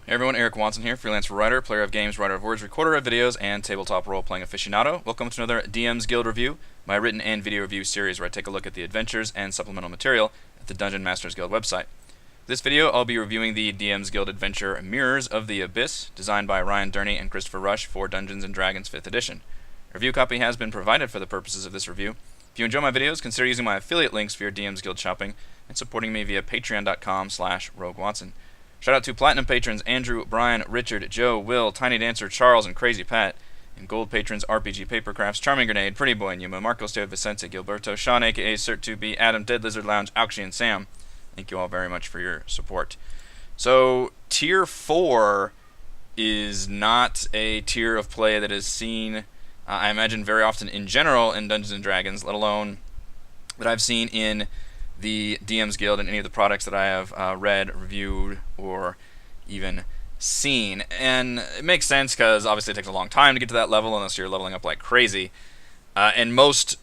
Hey everyone, Eric Watson here, freelance writer, player of games, writer of words, recorder of videos, and tabletop role-playing aficionado. Welcome to another DM's Guild review, my written and video review series where I take a look at the adventures and supplemental material at the Dungeon Masters Guild website. This video, I'll be reviewing the DM's Guild adventure Mirrors of the Abyss, designed by Ryan Durney and Christopher Rush for Dungeons & Dragons 5th edition. A review copy has been provided for the purposes of this review. If you enjoy my videos, consider using my affiliate links for your DM's Guild shopping and supporting me via patreon.com/RogueWatson. Shout out to Platinum patrons Andrew, Brian, Richard, Joe, Will, Tiny Dancer, Charles, and Crazy Pat. And Gold patrons RPG Papercrafts, Charming Grenade, Pretty Boy, Numa, Marco Steo, Vicente, Gilberto, Sean aka Cert2B, Adam, Dead Lizard Lounge, Auxie, and Sam. Thank you all very much for your support. So, Tier 4 is not a tier of play that is seen, I imagine, very often in general in Dungeons & Dragons, let alone that I've seen in the DM's Guild and any of the products that I have read, reviewed, or even seen. And it makes sense because obviously it takes a long time to get to that level unless you're leveling up like crazy. And most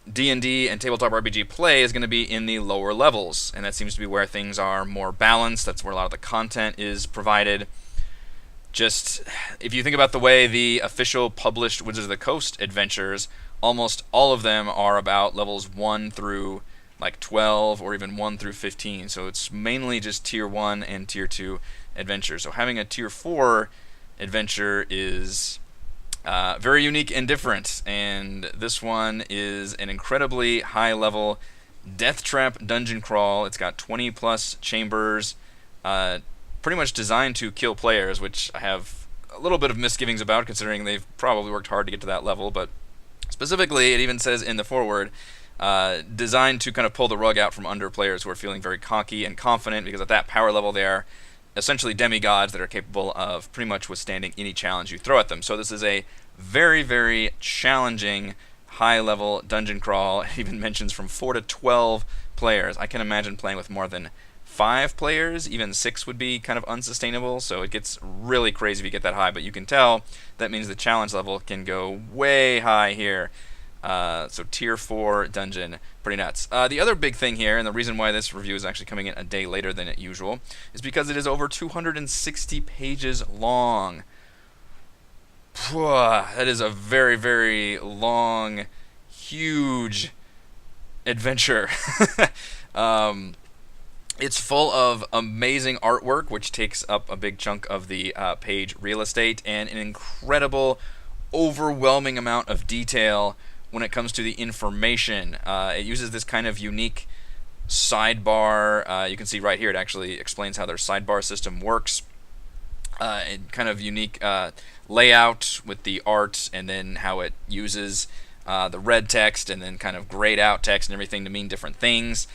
D&D and tabletop RPG play is going to be in the lower levels, and that seems to be where things are more balanced. That's where a lot of the content is provided. Just, if you think about the way the official published Wizards of the Coast adventures, almost all of them are about levels 1 through like 12 or even 1 through 15, so it's mainly just tier 1 and tier 2 adventures. So having a tier 4 adventure is very unique and different, and this one is an incredibly high level death trap dungeon crawl. It's got 20 plus chambers, pretty much designed to kill players, which I have a little bit of misgivings about considering they've probably worked hard to get to that level, but specifically it even says in the foreword, designed to kind of pull the rug out from under players who are feeling very cocky and confident, because at that power level they are essentially demigods that are capable of pretty much withstanding any challenge you throw at them. So this is a very, very challenging high-level dungeon crawl. It even mentions from 4 to 12 players. I can imagine playing with more than 5 players. Even 6 would be kind of unsustainable, so it gets really crazy if you get that high, but you can tell that means the challenge level can go way high here. So tier 4 dungeon, pretty nuts. The other big thing here, and the reason why this review is actually coming in a day later than usual, is because it is over 260 pages long. That is a very, very long, huge adventure. It's full of amazing artwork, which takes up a big chunk of the page real estate, and an incredible, overwhelming amount of detail when it comes to the information. It uses this kind of unique sidebar. You can see right here it actually explains how their sidebar system works. And kind of unique layout with the art, and then how it uses the red text and then kind of grayed out text and everything to mean different things.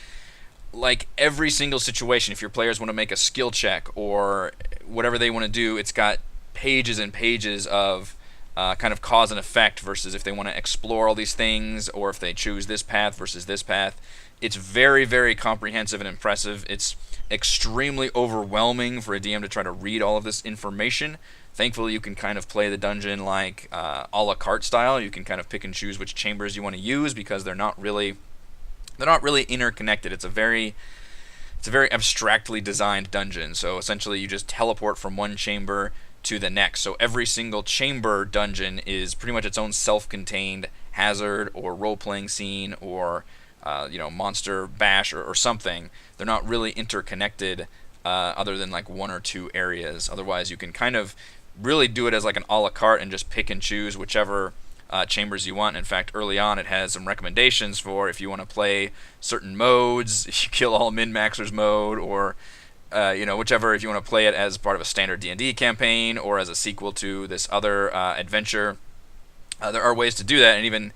Like every single situation, if your players want to make a skill check or whatever they want to do, it's got pages and pages of kind of cause and effect versus if they want to explore all these things, or if they choose this path versus this path. It's very, very comprehensive and impressive. It's extremely overwhelming for a DM to try to read all of this information. Thankfully, you can kind of play the dungeon like a la carte style. You can kind of pick and choose which chambers you want to use because they're not really interconnected. It's a very abstractly designed dungeon. So essentially, you just teleport from one chamber to the next. So every single chamber dungeon is pretty much its own self-contained hazard or role-playing scene or monster bash or something. They're not really interconnected other than like 1 or 2 areas. Otherwise, you can kind of really do it as like an a la carte and just pick and choose whichever chambers you want. In fact, early on it has some recommendations for if you want to play certain modes, you kill all min-maxers mode, or whichever, if you want to play it as part of a standard D&D campaign or as a sequel to this other adventure. There are ways to do that, and even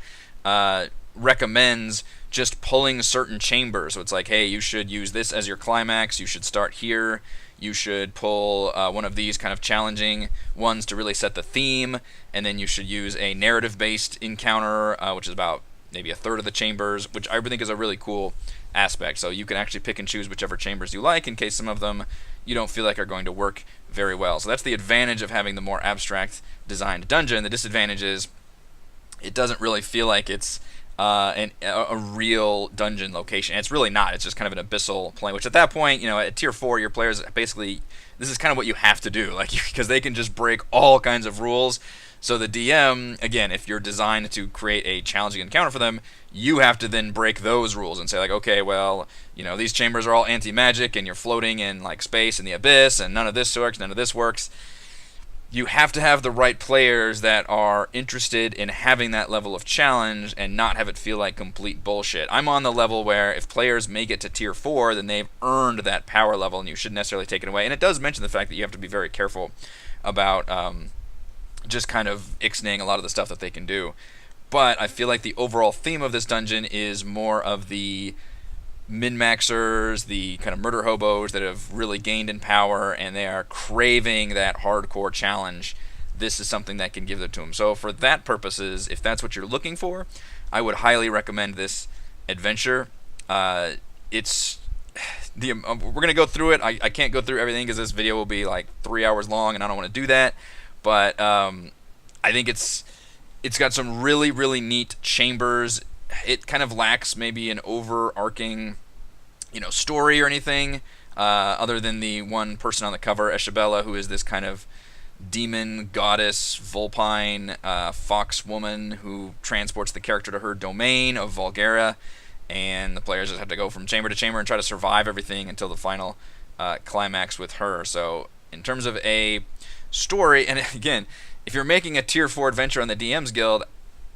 recommends just pulling certain chambers. So it's like, hey, you should use this as your climax, you should start here, you should pull one of these kind of challenging ones to really set the theme, and then you should use a narrative-based encounter, which is about maybe a third of the chambers, which I think is a really cool aspect. So you can actually pick and choose whichever chambers you like in case some of them you don't feel like are going to work very well. So that's the advantage of having the more abstract designed dungeon. The disadvantage is it doesn't really feel like it's and a real dungeon location. And it's really not. It's just kind of an abyssal plane. Which at that point, at tier 4, your players basically, this is kind of what you have to do, like because they can just break all kinds of rules. So the DM, again, if you're designed to create a challenging encounter for them, you have to then break those rules and say like, okay, well, these chambers are all anti-magic, and you're floating in like space in the abyss, and none of this works, none of this works. You have to have the right players that are interested in having that level of challenge and not have it feel like complete bullshit. I'm on the level where if players make it to tier 4, then they've earned that power level, and you shouldn't necessarily take it away. And it does mention the fact that you have to be very careful about just kind of ixnaying a lot of the stuff that they can do. But I feel like the overall theme of this dungeon is more of the min-maxers, the kind of murder hobos that have really gained in power, and they are craving that hardcore challenge. This is something that can give it to them. So for that purposes, if that's what you're looking for, I would highly recommend this adventure. It's we're going to go through it. I can't go through everything because this video will be like 3 hours long, and I don't want to do that. But I think it's got some really, really neat chambers. It kind of lacks maybe an overarching, story or anything, other than the one person on the cover, Eshabella, who is this kind of demon goddess, vulpine, fox woman who transports the character to her domain of Vulgara, and the players just have to go from chamber to chamber and try to survive everything until the final climax with her. So in terms of a story, and again, if you're making a tier 4 adventure on the DM's Guild,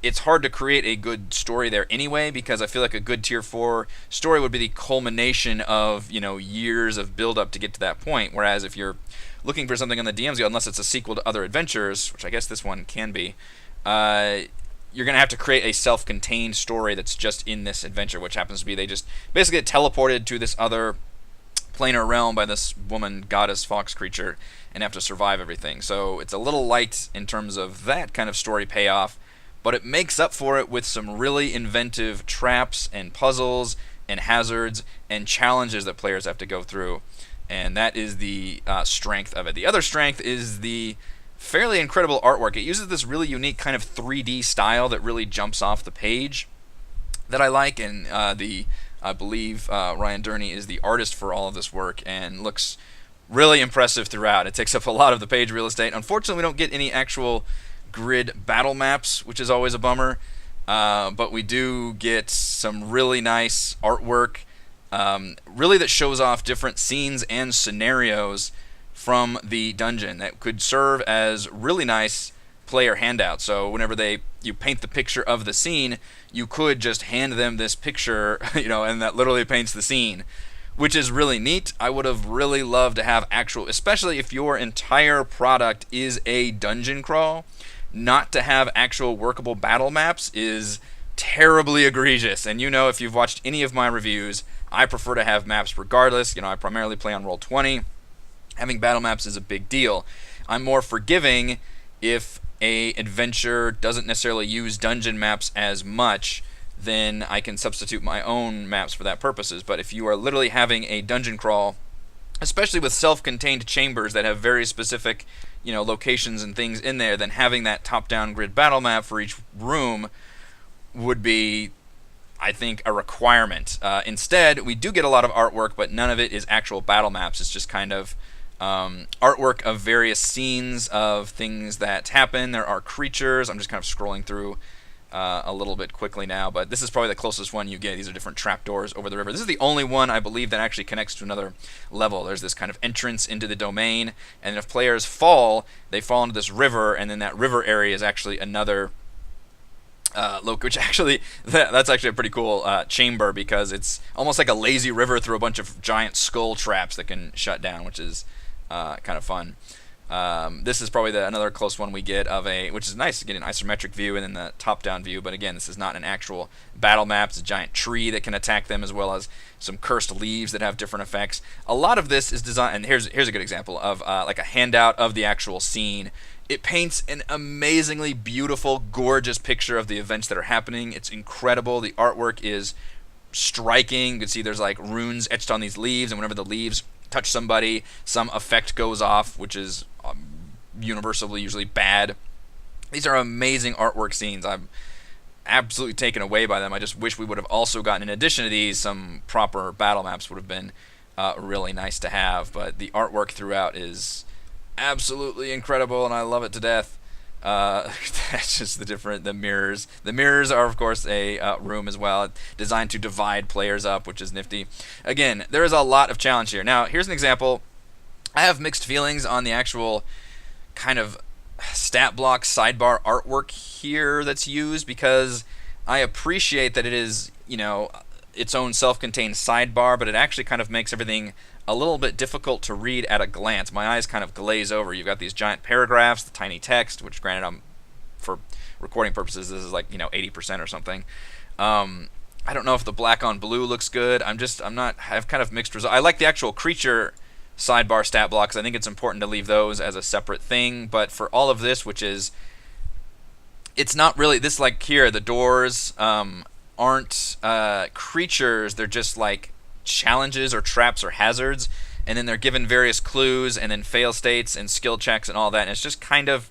it's hard to create a good story there anyway, because I feel like a good tier 4 story would be the culmination of years of build up to get to that point. Whereas if you're looking for something on the DM's Guild, unless it's a sequel to other adventures, which I guess this one can be, you're going to have to create a self-contained story that's just in this adventure, which happens to be they just basically get teleported to this other planar realm by this woman goddess fox creature and have to survive everything. So it's a little light in terms of that kind of story payoff, but it makes up for it with some really inventive traps and puzzles and hazards and challenges that players have to go through, and that is the strength of it. The other strength is the fairly incredible artwork. It uses this really unique kind of 3D style that really jumps off the page that I like, and I believe Ryan Durney is the artist for all of this work, and looks really impressive throughout. It takes up a lot of the page real estate. Unfortunately, we don't get any actual grid battle maps, which is always a bummer, but we do get some really nice artwork, really that shows off different scenes and scenarios from the dungeon that could serve as really nice player handouts. So whenever you paint the picture of the scene, you could just hand them this picture, and that literally paints the scene, which is really neat. I would have really loved to have actual, especially if your entire product is a dungeon crawl, not to have actual workable battle maps is terribly egregious. And if you've watched any of my reviews, I prefer to have maps regardless. I primarily play on Roll20. Having battle maps is a big deal. I'm more forgiving if a adventure doesn't necessarily use dungeon maps as much, then I can substitute my own maps for that purposes. But if you are literally having a dungeon crawl, especially with self-contained chambers that have very specific locations and things in there, then having that top-down grid battle map for each room would be, I think, a requirement. Instead, we do get a lot of artwork, but none of it is actual battle maps. It's just kind of artwork of various scenes of things that happen. There are creatures. I'm just kind of scrolling through a little bit quickly now, but this is probably the closest one you get. These are different trapdoors over the river. This is the only one, I believe, that actually connects to another level. There's this kind of entrance into the domain, and if players fall, they fall into this river, and then that river area is actually another which actually, that's actually a pretty cool chamber, because it's almost like a lazy river through a bunch of giant skull traps that can shut down, which is kind of fun. This is probably another close one we get of which is nice to get an isometric view and then the top-down view, but again, this is not an actual battle map. It's a giant tree that can attack them, as well as some cursed leaves that have different effects. A lot of this is designed, and here's a good example of like a handout of the actual scene. It paints an amazingly beautiful, gorgeous picture of the events that are happening. It's incredible. The artwork is striking. You can see there's like runes etched on these leaves, and whenever the leaves touch somebody, some effect goes off, which is universally usually bad. These are amazing artwork scenes. I'm absolutely taken away by them. I just wish we would have also gotten, in addition to these, some proper battle maps would have been really nice to have. But the artwork throughout is absolutely incredible, and I love it to death. That's just the mirrors. The mirrors are, of course, a room as well, designed to divide players up, which is nifty. Again, there is a lot of challenge here. Now, here's an example. I have mixed feelings on the actual kind of stat block sidebar artwork here that's used, because I appreciate that it is, its own self-contained sidebar, but it actually kind of makes everything a little bit difficult to read at a glance. My eyes kind of glaze over. You've got these giant paragraphs, the tiny text, which granted, for recording purposes, this is like 80% or something. I don't know if the black on blue looks good. I have kind of mixed results. I like the actual creature sidebar stat blocks. I think it's important to leave those as a separate thing. But for all of this, which is, it's not really this, like here, the doors aren't creatures. They're just like challenges or traps or hazards, and then they're given various clues and then fail states and skill checks and all that. And it's just kind of,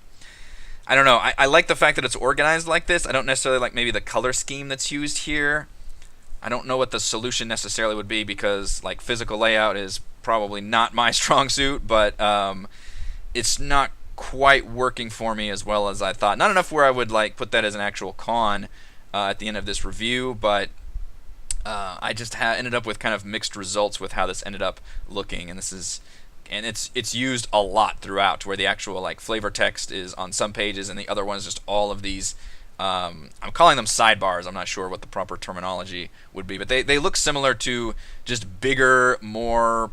I don't know. I like the fact that it's organized like this. I don't necessarily like maybe the color scheme that's used here. I don't know what the solution necessarily would be, because like physical layout is probably not my strong suit, but it's not quite working for me as well as I thought. Not enough where I would like put that as an actual con at the end of this review, but I just ended up with kind of mixed results with how this ended up looking. And it's used a lot throughout, where the actual like flavor text is on some pages and the other ones just all of these. I'm calling them sidebars. I'm not sure what the proper terminology would be, but they look similar to just bigger, more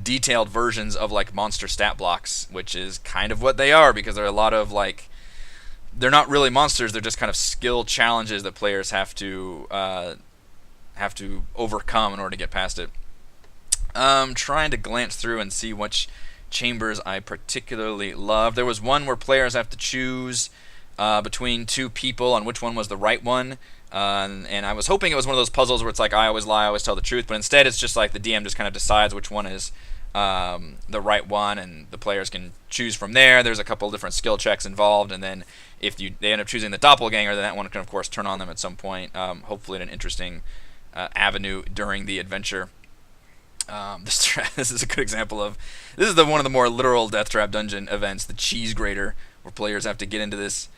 detailed versions of like monster stat blocks, which is kind of what they are, because there are a lot of like, they're not really monsters, they're just kind of skill challenges that players have to overcome in order to get past it. Trying to glance through and see which chambers I particularly love. There was one where players have to choose between two people on which one was the right one. And I was hoping it was one of those puzzles where it's like, I always lie, I always tell the truth, but instead it's just like the DM just kind of decides which one is the right one, and the players can choose from there. There's a couple of different skill checks involved, and then if they end up choosing the doppelganger, then that one can of course turn on them at some point, hopefully in an interesting avenue during the adventure. This is a good example of, this is one of the more literal Death Trap dungeon events, the cheese grater, where players have to get into this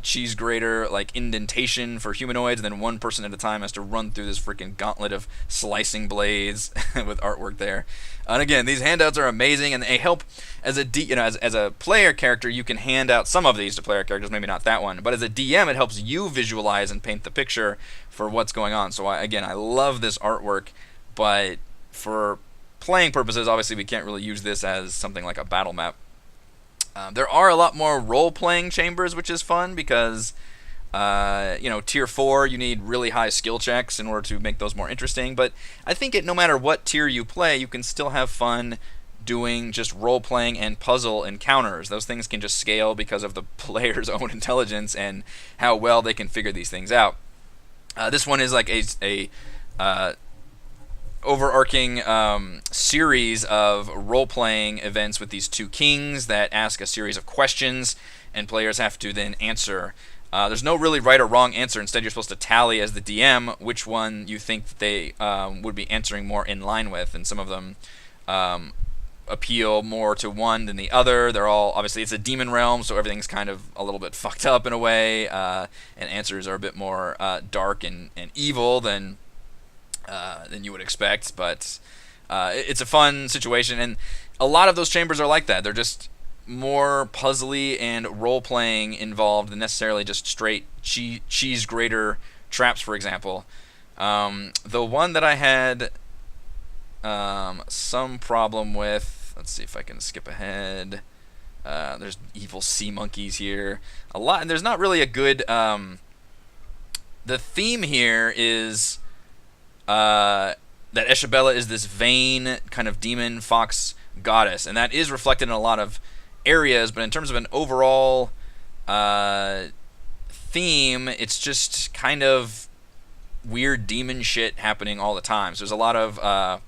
cheese grater like indentation for humanoids, and then one person at a time has to run through this freaking gauntlet of slicing blades with artwork there. And again, these handouts are amazing, and they help as a player character. You can hand out some of these to player characters, maybe not that one, but as a DM, it helps you visualize and paint the picture for what's going on. So I love this artwork, but for playing purposes, obviously we can't really use this as something like a battle map. There are a lot more role-playing chambers, which is fun, because tier 4, you need really high skill checks in order to make those more interesting. But I think no matter what tier you play, you can still have fun doing just role-playing and puzzle encounters. Those things can just scale because of the player's own intelligence and how well they can figure these things out. This one is like a overarching series of role-playing events with these two kings that ask a series of questions, and players have to then answer. There's no really right or wrong answer. Instead, you're supposed to tally as the DM which one you think that they would be answering more in line with, and some of them appeal more to one than the other. They're all, obviously it's a demon realm, so everything's kind of a little bit fucked up in a way, and answers are a bit more dark and evil than you would expect. But it's a fun situation, and a lot of those chambers are like that. They're just more puzzly and role-playing involved than necessarily just straight cheese grater traps, for example. The one that I had some problem with, let's see if I can skip ahead. There's evil sea monkeys here a lot, and there's not really a good the theme here is that Eshabella is this vain kind of demon fox goddess, and that is reflected in a lot of areas, but in terms of an overall theme, it's just kind of weird demon shit happening all the time. So there's a lot of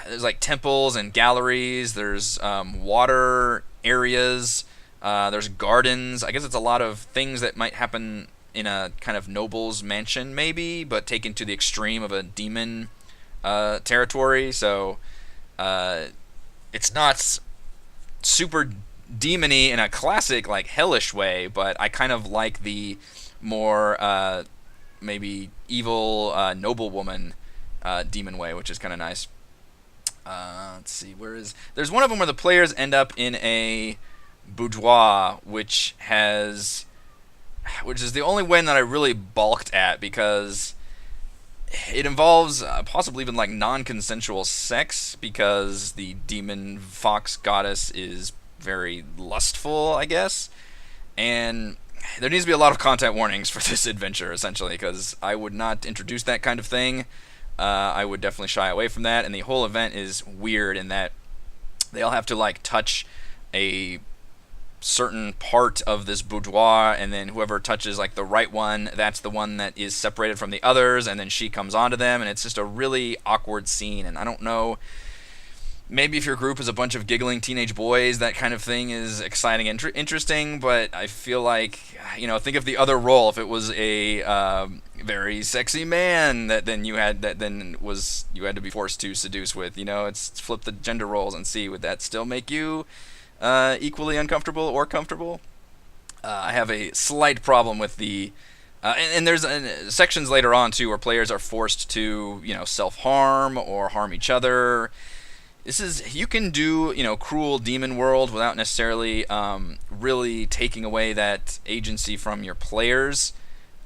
there's like temples and galleries, there's water areas, there's gardens. I guess it's a lot of things that might happen in a kind of noble's mansion, maybe, but taken to the extreme of a demon territory. So it's not super demony in a classic like hellish way, but I kind of like the more maybe evil noblewoman demon way, which is kind of nice. Let's see, there's one of them where the players end up in a boudoir, which is the only one that I really balked at, because it involves possibly even like non-consensual sex, because the demon fox goddess is very lustful, I guess, and there needs to be a lot of content warnings for this adventure, essentially, because I would not introduce that kind of thing. I would definitely shy away from that, and the whole event is weird in that they all have to like touch a certain part of this boudoir, and then whoever touches like the right one, that's the one that is separated from the others, and then she comes onto them, and it's just a really awkward scene. And I don't know, maybe if your group is a bunch of giggling teenage boys, that kind of thing is exciting and interesting, but I feel like, think of the other role. If it was a very sexy man that then you had to be forced to seduce with, it's flip the gender roles and see, would that still make you equally uncomfortable or comfortable? I have a slight problem with the and there's sections later on too where players are forced to self-harm or harm each other. You can do cruel demon world without necessarily really taking away that agency from your players.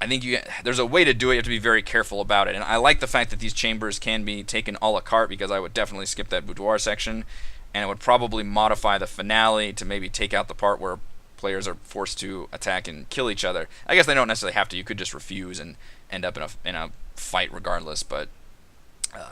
I think there's a way to do it. You have to be very careful about it, and I like the fact that these chambers can be taken a la carte, because I would definitely skip that boudoir section, and it would probably modify the finale to maybe take out the part where players are forced to attack and kill each other. I guess they don't necessarily have to. You could just refuse and end up in a fight regardless, but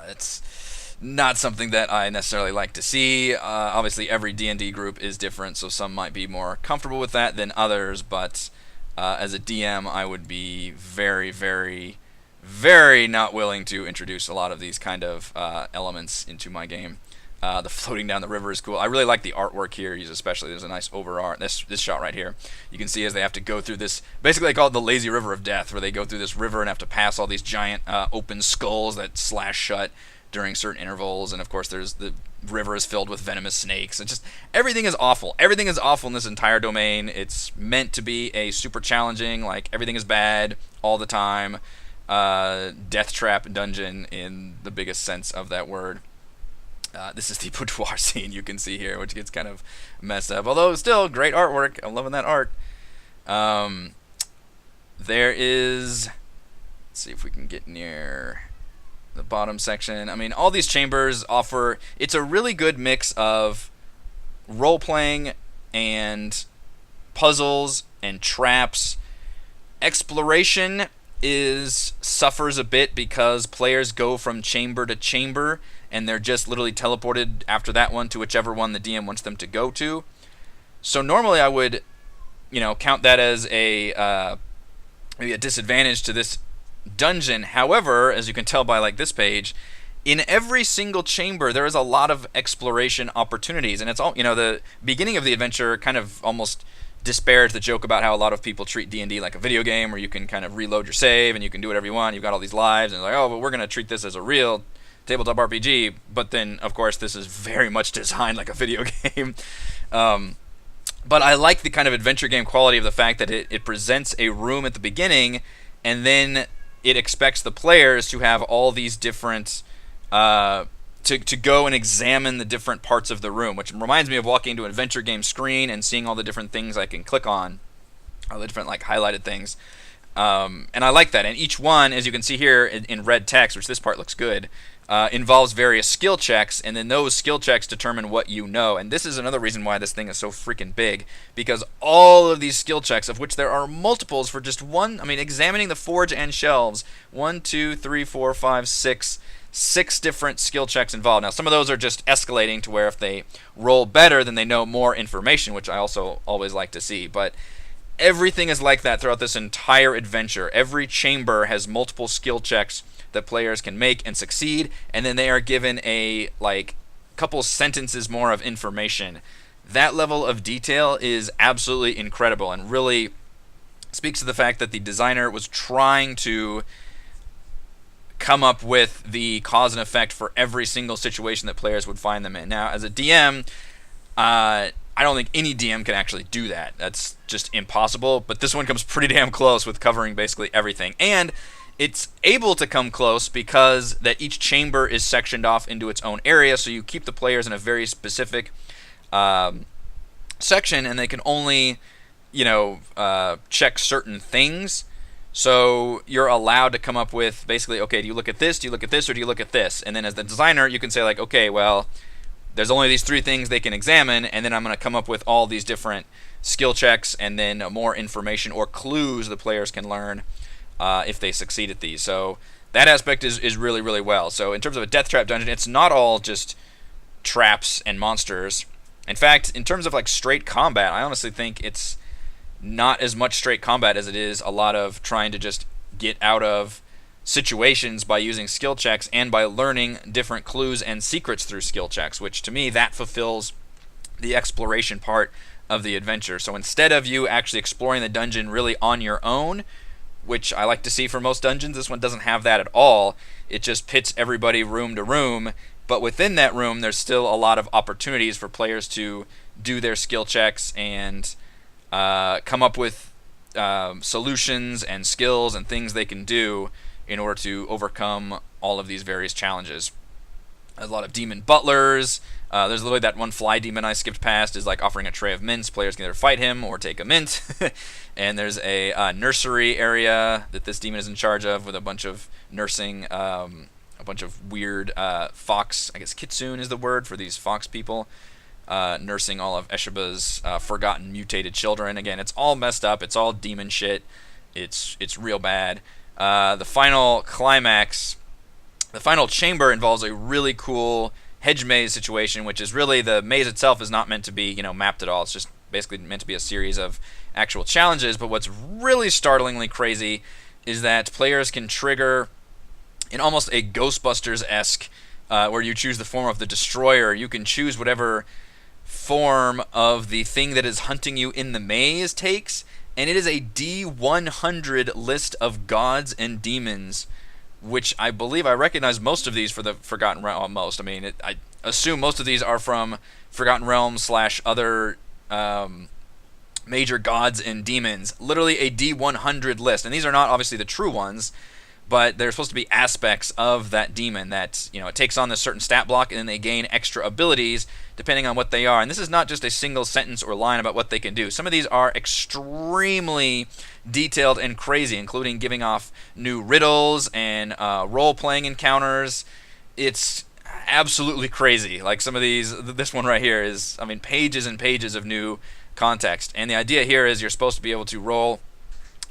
it's not something that I necessarily like to see. Obviously, every D&D group is different, so some might be more comfortable with that than others, but as a DM, I would be very, very, very not willing to introduce a lot of these kind of elements into my game. The floating down the river is cool. I really like the artwork here, especially. There's a nice over art. This shot right here, you can see as they have to go through this, basically they call it the lazy river of death, where they go through this river and have to pass all these giant open skulls that slash shut during certain intervals, and of course the river is filled with venomous snakes, and just everything is awful. Everything is awful in this entire domain. It's meant to be a super challenging, like everything is bad all the time, death trap dungeon in the biggest sense of that word. This is the boudoir scene you can see here, which gets kind of messed up, although still great artwork. I'm loving that art. There is, let's see if we can get near the bottom section. I mean, all these chambers it's a really good mix of role-playing and puzzles and traps. Exploration suffers a bit because players go from chamber to chamber, and they're just literally teleported after that one to whichever one the DM wants them to go to. So normally I would, count that as maybe a disadvantage to this dungeon. However, as you can tell by like this page, in every single chamber there is a lot of exploration opportunities, and it's all, the beginning of the adventure kind of almost disparaged the joke about how a lot of people treat D&D like a video game where you can kind of reload your save and you can do whatever you want. You've got all these lives, and like, oh, but we're going to treat this as a real tabletop RPG. But then, of course, this is very much designed like a video game. But I like the kind of adventure game quality of the fact that it presents a room at the beginning, and then it expects the players to have all these different to go and examine the different parts of the room, which reminds me of walking into an adventure game screen and seeing all the different things I can click on, all the different like highlighted things. And I like that. And each one, as you can see here in red text, which this part looks good, involves various skill checks, and then those skill checks determine what you know. And this is another reason why this thing is so freaking big, because all of these skill checks, of which there are multiples for just one, examining the forge and shelves, 1, 2, 3, 4, 5, 6 different skill checks involved. Now, some of those are just escalating to where if they roll better, then they know more information, which I also always like to see. But everything is like that throughout this entire adventure. Every chamber has multiple skill checks that players can make and succeed, and then they are given a couple sentences more of information. That level of detail is absolutely incredible and really speaks to the fact that the designer was trying to come up with the cause and effect for every single situation that players would find them in. Now, as a DM, I don't think any DM can actually do that. That's just impossible. But this one comes pretty damn close with covering basically everything. And it's able to come close because that each chamber is sectioned off into its own area, so you keep the players in a very specific section, and they can only, check certain things. So you're allowed to come up with basically, okay, do you look at this, do you look at this, or do you look at this? And then as the designer, you can say like, okay, well, there's only these 3 things they can examine, and then I'm going to come up with all these different skill checks and then more information or clues the players can learn if they succeed at these. So that aspect is really, really well. So in terms of a death trap dungeon, it's not all just traps and monsters. In fact, in terms of like straight combat, I honestly think it's not as much straight combat as it is a lot of trying to just get out of situations by using skill checks and by learning different clues and secrets through skill checks, which to me that fulfills the exploration part of the adventure. So instead of you actually exploring the dungeon really on your own, which I like to see for most dungeons, this one doesn't have that at all. It just pits everybody room to room, but within that room there's still a lot of opportunities for players to do their skill checks and come up with solutions and skills and things they can do in order to overcome all of these various challenges. There's a lot of demon butlers. There's literally that one fly demon I skipped past is like offering a tray of mints. Players can either fight him or take a mint. And there's a nursery area that this demon is in charge of with a bunch of nursing, a bunch of weird fox, I guess kitsune is the word for these fox people. Nursing all of Eshiba's forgotten mutated children. Again, it's all messed up. It's all demon shit. It's real bad. The final climax, the final chamber involves a really cool hedge maze situation, which is really the maze itself is not meant to be mapped at all. It's just basically meant to be a series of actual challenges. But what's really startlingly crazy is that players can trigger in almost a Ghostbusters-esque, where you choose the form of the destroyer. You can choose whatever form of the thing that is hunting you in the maze takes, and it is a D100 list of gods and demons, which I believe I recognize most of these for the Forgotten Realm. Most, I mean, I assume most of these are from Forgotten Realms / other major gods and demons. Literally a D100 list, and these are not obviously the true ones, but they're supposed to be aspects of that demon that, it takes on this certain stat block, and then they gain extra abilities depending on what they are. And this is not just a single sentence or line about what they can do. Some of these are extremely detailed and crazy, including giving off new riddles and role-playing encounters. It's absolutely crazy. Like some of these, this one right here is, pages and pages of new context. And the idea here is you're supposed to be able to roll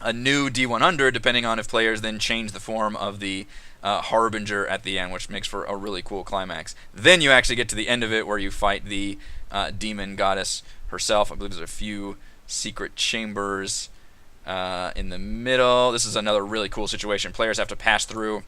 a new D100 depending on if players then change the form of the Harbinger at the end, which makes for a really cool climax. Then you actually get to the end of it where you fight the demon goddess herself. I believe there's a few secret chambers in the middle. This is another really cool situation. Players have to pass through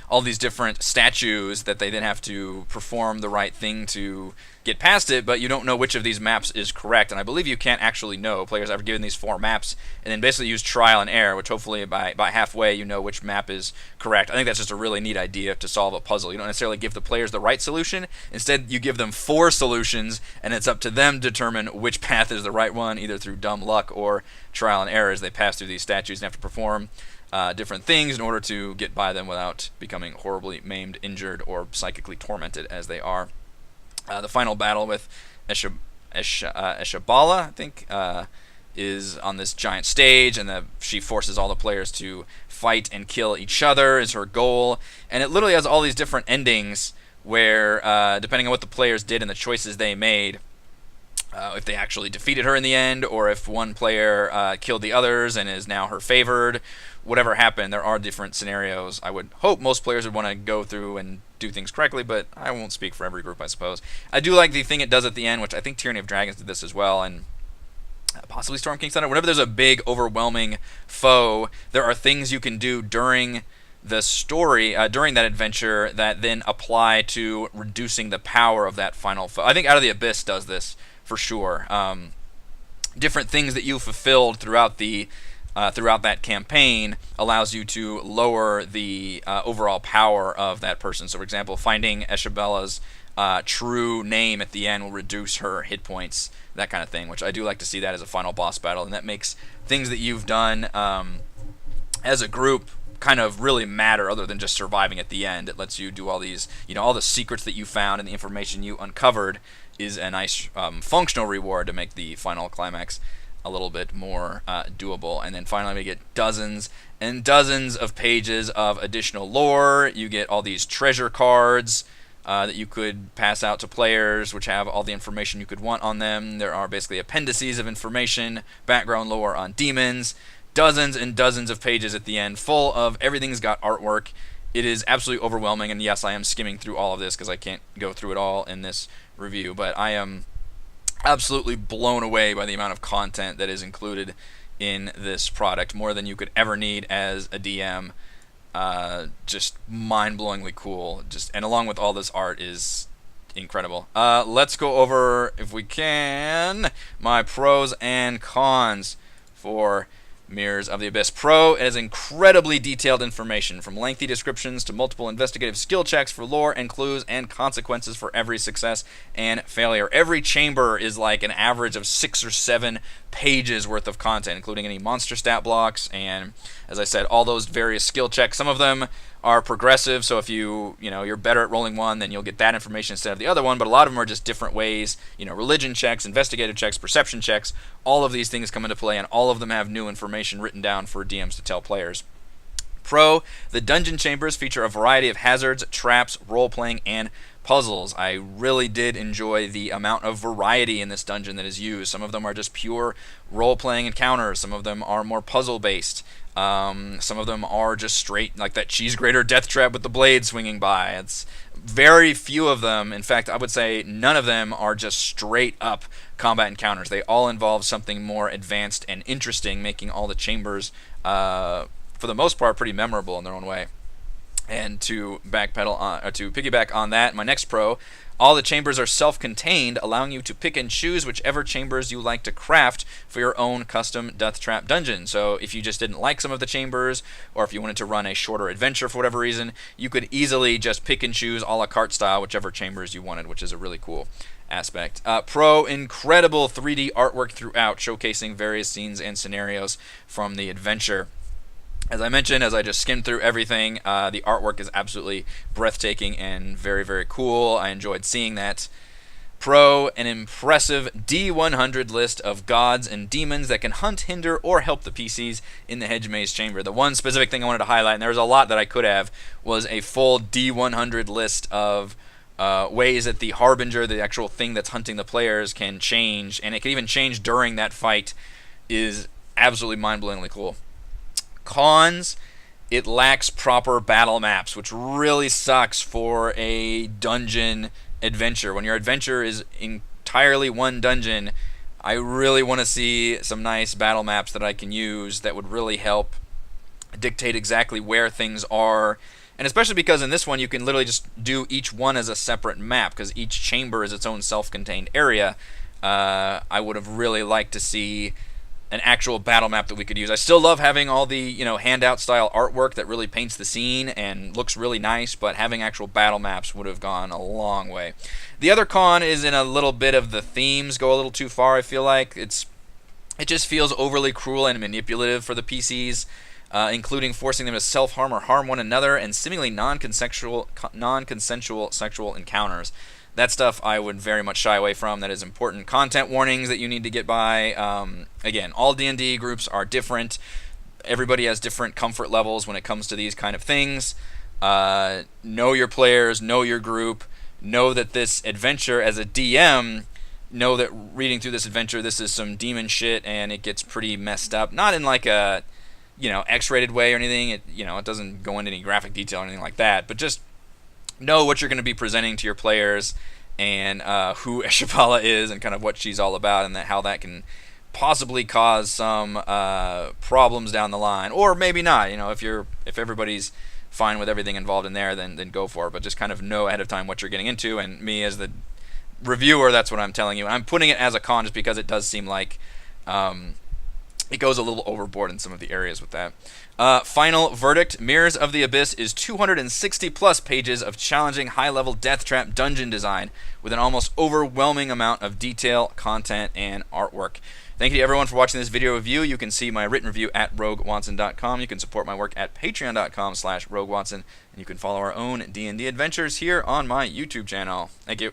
all these different statues that they then have to perform the right thing to get past it, but you don't know which of these maps is correct, and I believe you can't actually know. Players are given these 4 maps and then basically use trial and error, which hopefully by halfway you know which map is correct. I think that's just a really neat idea to solve a puzzle. You don't necessarily give the players the right solution. Instead, you give them 4 solutions, and it's up to them to determine which path is the right one, either through dumb luck or trial and error as they pass through these statues and have to perform different things in order to get by them without becoming horribly maimed, injured, or psychically tormented as they are. The final battle with Eshabala, I think, is on this giant stage, and she forces all the players to fight and kill each other is her goal. And it literally has all these different endings where, depending on what the players did and the choices they made, if they actually defeated her in the end, or if one player killed the others and is now her favored, whatever happened, there are different scenarios. I would hope most players would want to go through and do things correctly, but I won't speak for every group, I suppose. I do like the thing it does at the end, which I think Tyranny of Dragons did this as well, and possibly Storm King's Thunder. Whenever there's a big, overwhelming foe, there are things you can do during the story, during that adventure, that then apply to reducing the power of that final foe. I think Out of the Abyss does this for sure. different things that you fulfilled throughout the throughout that campaign allows you to lower the overall power of that person. So, for example, finding Eshabella's true name at the end will reduce her hit points, that kind of thing, which I do like to see that as a final boss battle, and that makes things that you've done as a group kind of really matter other than just surviving at the end. It lets you do all these, all the secrets that you found and the information you uncovered is a nice functional reward to make the final climax a little bit more doable. And then finally we get dozens and dozens of pages of additional lore. You get all these treasure cards that you could pass out to players, which have all the information you could want on them. There are basically appendices of information, background lore on demons, dozens and dozens of pages at the end full of everything's got artwork. It is absolutely overwhelming, and yes, I am skimming through all of this because I can't go through it all in this review, but I am absolutely blown away by the amount of content that is included in this product, more than you could ever need as a DM. Just mind-blowingly cool, and along with all this art is incredible. Let's go over, if we can, my pros and cons for Mirrors of the Abyss. Pro, it has incredibly detailed information, from lengthy descriptions to multiple investigative skill checks for lore and clues and consequences for every success and failure. Every chamber is like an average of 6 or 7 pages worth of content, including any monster stat blocks and, as I said, all those various skill checks. Some of them are progressive, so if you're better at rolling one, then you'll get that information instead of the other one, but a lot of them are just different ways. Religion checks, investigative checks, perception checks, all of these things come into play, and all of them have new information written down for DMs to tell players. Pro, the dungeon chambers feature a variety of hazards, traps, role-playing, and puzzles. I really did enjoy the amount of variety in this dungeon that is used. Some of them are just pure role-playing encounters. Some of them are more puzzle-based. Some of them are just straight, like that cheese grater death trap with the blade swinging by. It's very few of them. In fact, I would say none of them are just straight up combat encounters. They all involve something more advanced and interesting, making all the chambers, for the most part, pretty memorable in their own way. And to piggyback on that, my next pro, all the chambers are self-contained, allowing you to pick and choose whichever chambers you like to craft for your own custom death trap dungeon. So if you just didn't like some of the chambers, or if you wanted to run a shorter adventure for whatever reason, you could easily just pick and choose a la carte style whichever chambers you wanted, which is a really cool aspect. Pro, incredible 3D artwork throughout, showcasing various scenes and scenarios from the adventure. As I mentioned, as I just skimmed through everything, the artwork is absolutely breathtaking and very, very cool. I enjoyed seeing that. Pro, an impressive D100 list of gods and demons that can hunt, hinder, or help the PCs in the Hedge Maze Chamber. The one specific thing I wanted to highlight, and there was a lot that I could have, was a full D100 list of ways that the Harbinger, the actual thing that's hunting the players, can change, and it can even change during that fight, is absolutely mind-blowingly cool. Cons, it lacks proper battle maps, which really sucks for a dungeon adventure. When your adventure is entirely one dungeon, I really want to see some nice battle maps that I can use that would really help dictate exactly where things are. And especially because in this one you can literally just do each one as a separate map, because each chamber is its own self-contained area. I would have really liked to see an actual battle map that we could use. I still love having all the handout style artwork that really paints the scene and looks really nice, but having actual battle maps would have gone a long way. The other con is in a little bit of the themes go a little too far. I feel like it just feels overly cruel and manipulative for the PCs, including forcing them to self-harm or harm one another, and seemingly non-consensual sexual encounters. That stuff I would very much shy away from. That is important content warnings that you need to get by. Again, all D&D groups are different. Everybody has different comfort levels when it comes to these kind of things. Know your players, know your group, know that this adventure as a DM, know that reading through this adventure, this is some demon shit and it gets pretty messed up. Not in like a, X-rated way or anything. It doesn't go into any graphic detail or anything like that, but just know what you're going to be presenting to your players and who Eshabella is and kind of what she's all about, and how that can possibly cause some problems down the line, or maybe not. If everybody's fine with everything involved in there, then go for it. But just kind of know ahead of time what you're getting into. And me as the reviewer, that's what I'm telling you. And I'm putting it as a con just because it does seem like It goes a little overboard in some of the areas with that. Final verdict: Mirrors of the Abyss is 260 plus pages of challenging high-level death trap dungeon design with an almost overwhelming amount of detail, content, and artwork. Thank you to everyone for watching this video review. You can see my written review at roguewatson.com. You can support my work at patreon.com/roguewatson. And you can follow our own D&D adventures here on my YouTube channel. Thank you.